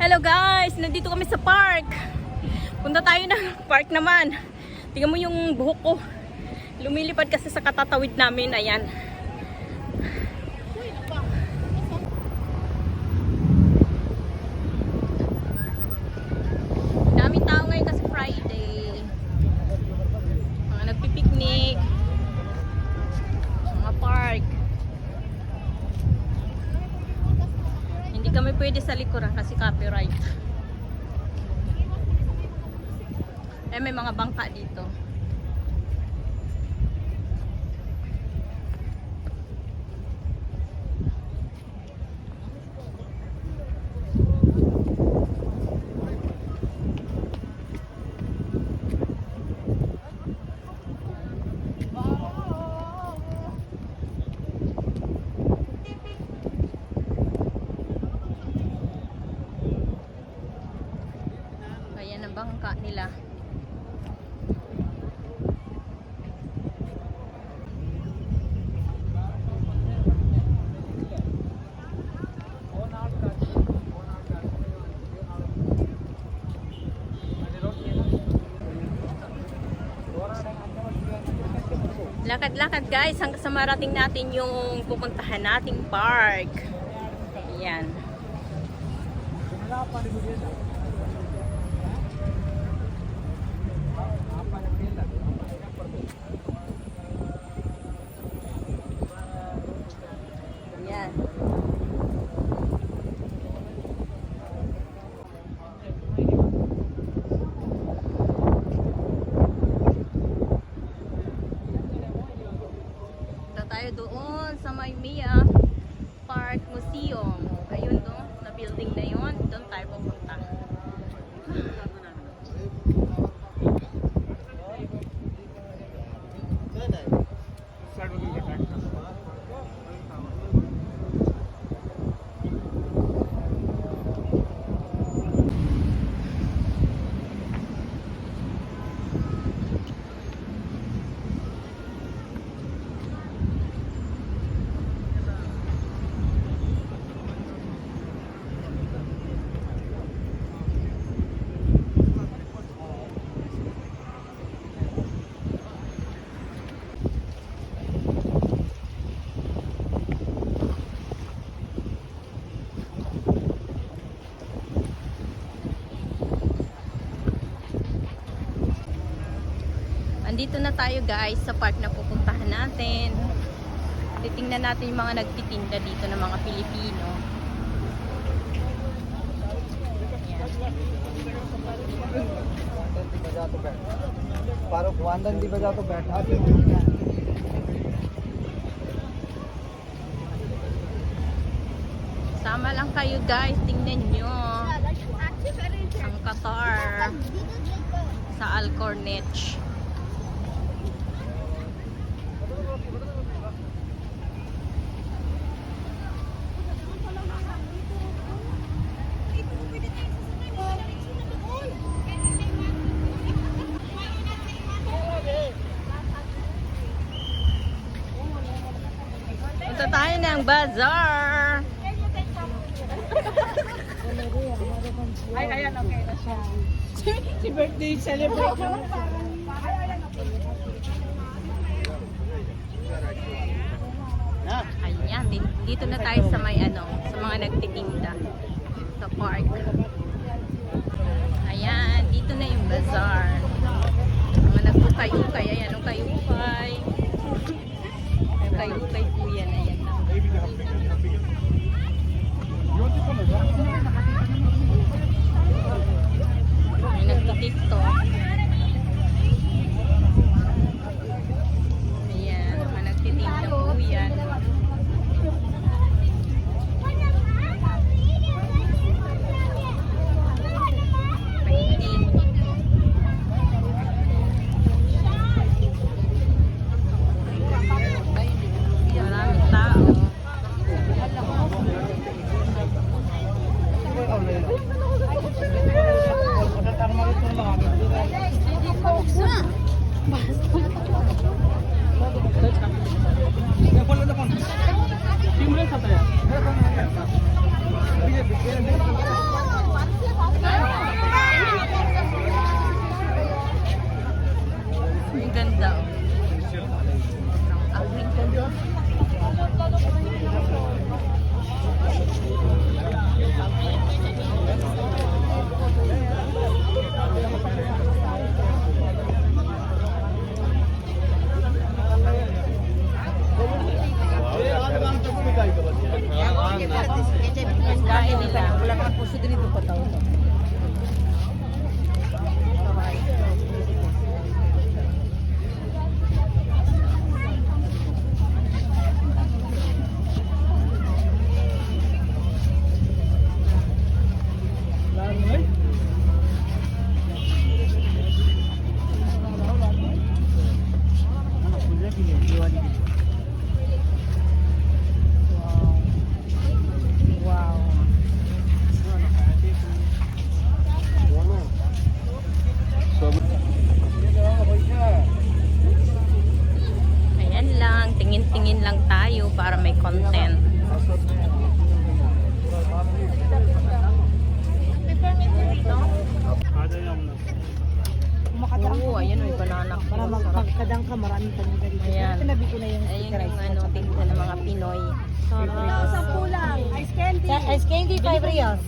Hello guys! Nandito kami sa park. Punta tayo ng park naman. Tingnan mo yung buhok ko. Lumilipad kasi sa katatawid namin. Ayan. Daming tao ngayon kasi Friday. Mga nagpipiknik. Mga park. Hindi kami pwede sa likuran kasi copyright. May mga bangka dito. Ayan ang bangka nila. Lakad-lakad guys hanggang sa marating natin yung pupuntahan nating park. Ayan. Ayan. Tayo doon sa Maymia Park Museum. Ayun doon, na building na yun. Doon tayo pupunta. Andito na tayo guys sa park na pupuntahan natin. Titingnan natin yung mga nagtitinda dito ng mga Pilipino. Sama lang kayo guys, tingnan nyo ang Qatar sa Alcornech. Punta tayo ng bazaar. Ay, ayan, okay na siya. Si birthday celebration. Ayan, dito na tayo sa may sa mga nagtitinda sa park. Ayan, dito na yung bazaar. Mga nagkukay-ukay, ayan ang kay-ukay. Ang kay-ukay po yan, ayan na. May nagtitiktok. Ayan, mga nagtitinda po yan. Maraming tao. Gusto din ito pataw. Ayan lang, tingin-tingin lang tayo para may content. Oo, ayan may banana. Para magpagkadang ka, maraming paninda dito. Ayan. Tinabi ko na yung Ayun sticker yung ano, tinta ng mga Pinoy. Sarap. Ice candy. Ice candy, 5 reals.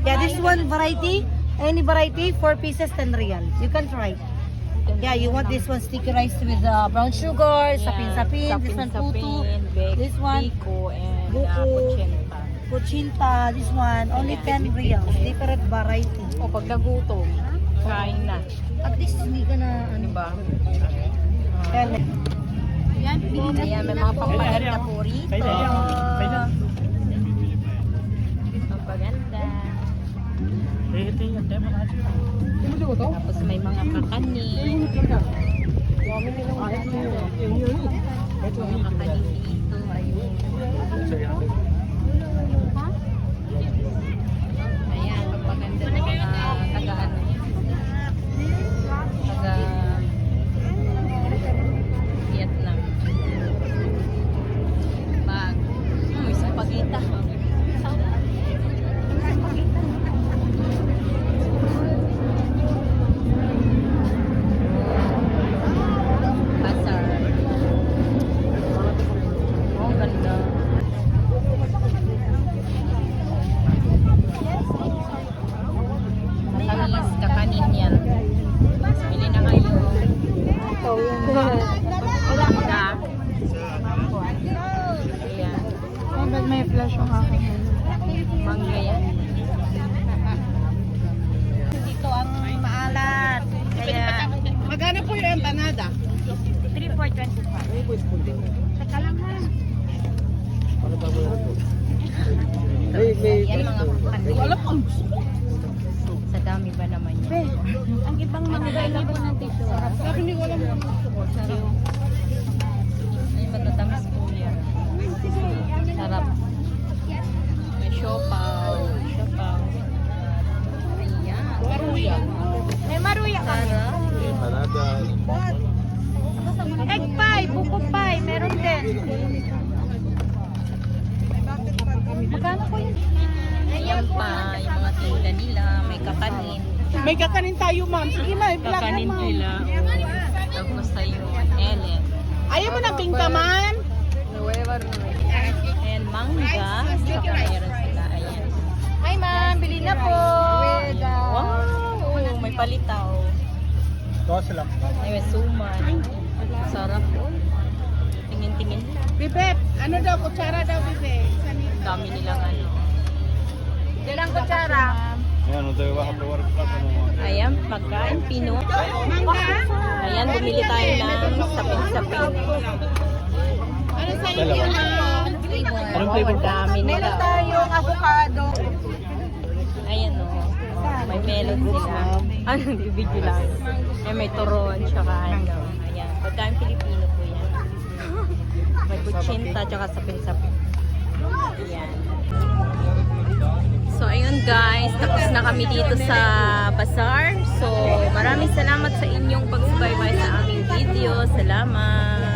Yeah, this one variety. Any variety, 4 pieces, 10 real. You can try. Yeah, you want this one stickerized with brown sugar, sapin-sapin, this one putu, this one Biko, and buko, kuchinta. kuchinta, this one, only 10 reals. Different variety. O pag nagutom, kain na. At least hindi ka na, ano Diba? Yan. Ayan, may mga pampaganda po rito. Pampaganda. Tapos may mga kakanin. Mga kakanin dito. Ayun. Ayan, pampaganda ng mga taga-ano. Vietnam. Bag. Isang pagita. Bazaar. Oh, ganda. Matamis, kakanin yan. Bili na kayo. Wala. Ayan. May flash yung akin. Mangga yan. Dito ang maalat. Kaya, Magkano po yung empanada? 3 for 25. saka lang ha. Yan mga kanin. Sa dami ba naman yan? Ang ibang mga po ng tissue. Sabi ni wala mo. Sarap. Ay, matatamis po yan. Sarap. May siopaw. Siopaw. Ayan. Maruya. May maruya ka. Sarap. Egg pie, buko pie, meron din. Magkano po yun? Ayan pa, yung mga tinda nila. May kakanin. May kakanin tayo, ma'am. Sige, ma'am. I-vlog Kakanin mo, ma'am. nila. Tapos tayo, Ellen. Ayaw mo ng pingka, ma'am? And mangga. Saka meron sila. Ayan. Hi ma'am, bili na po. Wow! May palitaw. Ay, may suman. Sarap po. Tingin-tingin lang. Bibep, ano daw? Kutsara daw, Bibep. Dami nilang ano. Ilang kutsara? Ayan, pagkain, Pino. Ayan, bumili tayo ng sapin-sapin. Ano sa inyo, ma'am? Anong flavor? Dami nila. Meron tayong avocado. Ayan o. May melon sila. Ano, video lang. Ayan, may turon, tsaka ano. Ayan, pagkain Pilipino po yan. May kutsinta, tsaka sapin-sapin. Ayan. So, ayun guys, tapos na kami dito sa bazaar. So, maraming salamat sa inyong pagsubaybay sa aming video. Salamat!